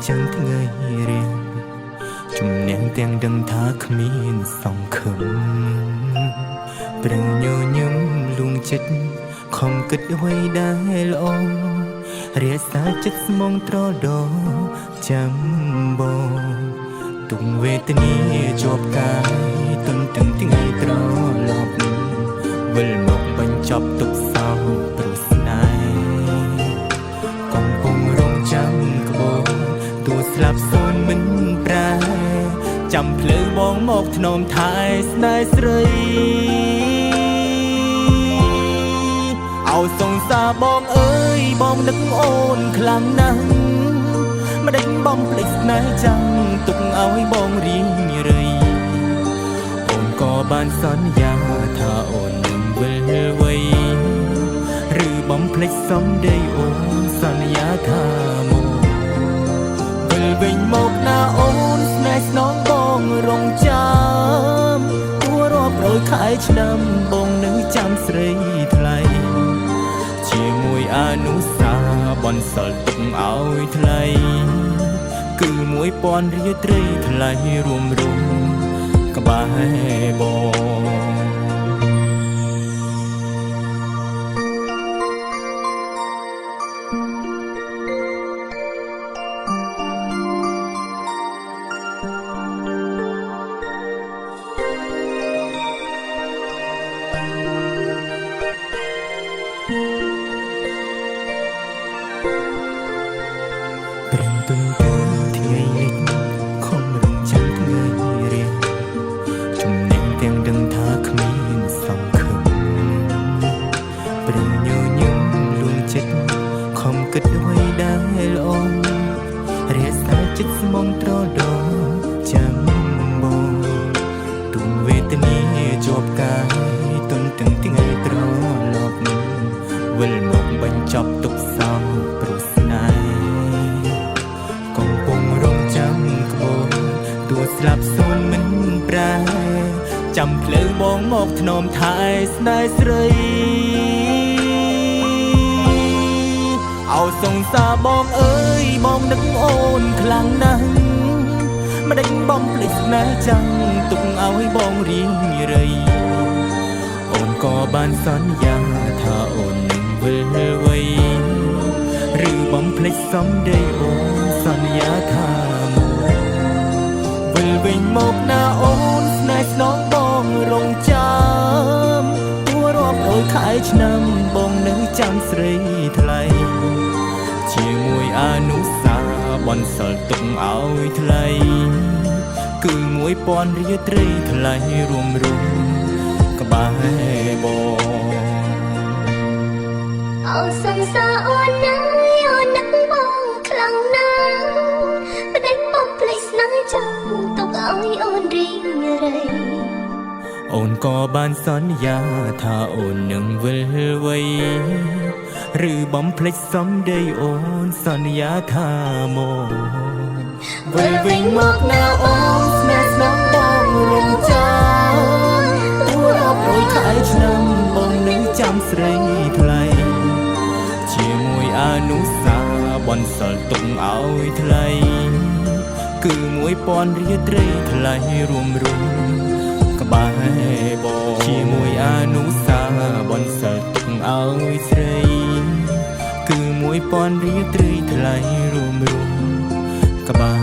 ចាំងថ្ងៃរៀងជំនះទាំងដឹងថាគ្មានសង្ឃឹមប្រឹងញញឹមលួងចិត្តខំគិតអ្វីដែលល្អរាសាចិត្តស្មងត្រដោចាំបងទុំវេទនាជាប់កាយទន្ទឹងថ្ងៃត្រឡប់វិលមកបញ្ចប់ទុកសោព្រោះស្នេហ៍កំពុងរងចាំក្បួនទួស្លាប់សូនមិនប្រែចាំភ្លើងបងមកធ្នមថែស្នេហ៍ស្រីឲ្យសងសាបងអើយបងនឹកអូនខ្លាំងណាស់មិនដេញបំភ្លេចស្នេហ៍ចាំទុកឲ្យបងរៀងរៃអូនក៏បានសន្យាថាអូននឹងវិលវ័យឬបំភ្លេចសំដីអូនសន្យាថាមកវិលវិញមកណាអូនស្នេហ៍ស្នងបងរងចាំទួរាប់រយខែឆ្នាំបងនឹងចាំស្រីថ្លៃជាមួយអនុសាបនសល់ទុកឲ្យថ្លៃគឺ1000រាត្រីថ្លៃរួមក្បែរបងព្រមទុំថ្ងៃនេះខំរំចាំថ្ងៃរៀងជំនះទាំងដឹងថាគ្មានសង្ឃឹមព្រមញញឹមលួងចិត្តខំគិតអ្វីដែលល្អរាសាចិត្តស្មងត្រដោចាំបងទុំវេទនាជាប់កាយទន្ទឹងថ្ងៃត្រឡប់វិលមកបញ្ចប់ទុកសោព្រោះស្នេហ៍កំពុងរងចាំក្បួនទួស្លាប់សូនមិនប្រែចាំភ្លើងបងមកធ្នមថែស្នេហ៍ស្រីឲ្យសងសាបងអើយបងនឹកអូនខ្លាំងណាស់មិនដេញបំភ្លេចស្នេហ៍ចាំទុកឲ្យបងរៀងរៃអូនក៏បានសន្យាថាអូននឹងវិលវ័យឬបំភ្លេចសំដីអូនសន្យាថាមកវិលវិញមកណាអូនស្នេហ៍ស្នងបងរងចាំទួរាប់រយខែឆ្នាំបងនឹងចាំស្រីថ្លៃជាមួយអនុសាបនសល់ទុកឲ្យថ្លៃគឺ1000រាត្រីថ្លៃរួមក្បែរបងអូសង្សារអូនណាយអូននឹកបងខ្លាំងណាស់មិនដេញបំភ្លេចស្នេហ៍ចាំទុកឲ្យអូនរៀងរៃអូនក៏បានសន្យាថាអូននឹងវិលវ័យឬបំភ្លេចសំដីអូនសន្យាថាមកវិលវិញមកណាអូនស្នេហ៍ស្នងបងរងចាំទួរាប់រយខែឆ្នាំបងនឹងចាំស្រីថ្លៃជាមួយអនុសាបនសល់ទុកឲ្យថ្លៃគឺ1000រាត្រីថ្លៃរួមក្បែរបងជាមួយអនុសាបនសល់ទុកឲ្យស្រីគឺ1000រាត្រីថ្លៃរួមក្បែរ